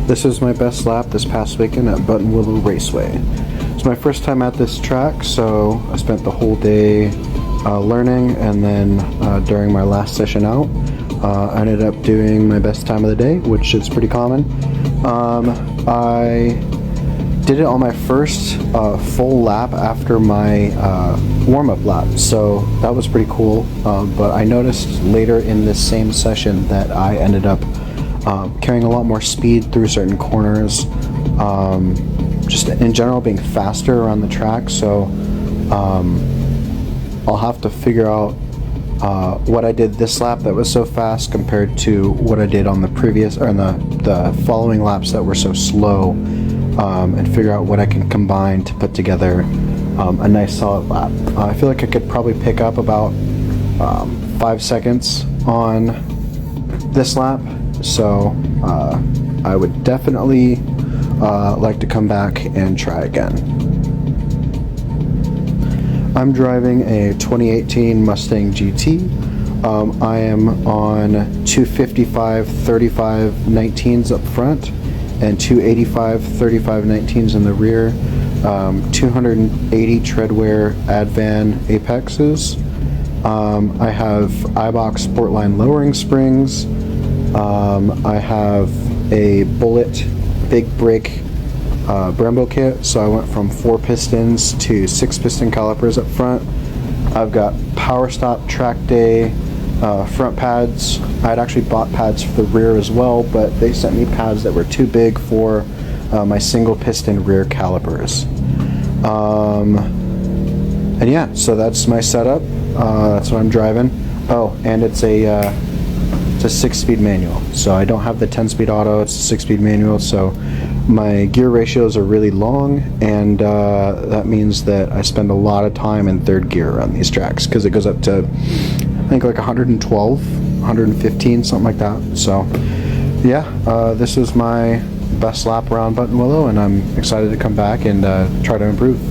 This is my best lap this past weekend at Buttonwillow Raceway. It's my first time at this track, so I spent the whole day learning, and then during my last session out, I ended up doing my best time of the day, which is pretty common. I did it on my first full lap after my warm-up lap, so that was pretty cool. But I noticed later in this same session that I ended up carrying a lot more speed through certain corners, just in general being faster around the track. So I'll have to figure out what I did this lap that was so fast compared to what I did on the previous, or the following laps that were so slow, and figure out what I can combine to put together a nice solid lap. I feel like I could probably pick up about 5 seconds on this lap, so I would definitely like to come back and try again. I'm driving a 2018 Mustang GT. I am on 255 35 19s up front and 285 35 19s in the rear, 280 treadwear Advan Apexes. I have iBox Sportline lowering springs. I have a Bullet big brake Brembo kit, so I went from 4 pistons to 6 piston calipers up front. I've got Power Stop Track Day front pads. I had actually bought pads for the rear as well, but they sent me pads that were too big for my single piston rear calipers. And yeah, so that's my setup. That's what I'm driving. Oh, and it's a 6-speed manual, so I don't have the 10-speed auto. It's a 6-speed manual, so my gear ratios are really long, and that means that I spend a lot of time in third gear on these tracks, because it goes up to, I think, like 112, 115, something like that. So yeah, this is my best lap around Buttonwillow, and I'm excited to come back and try to improve.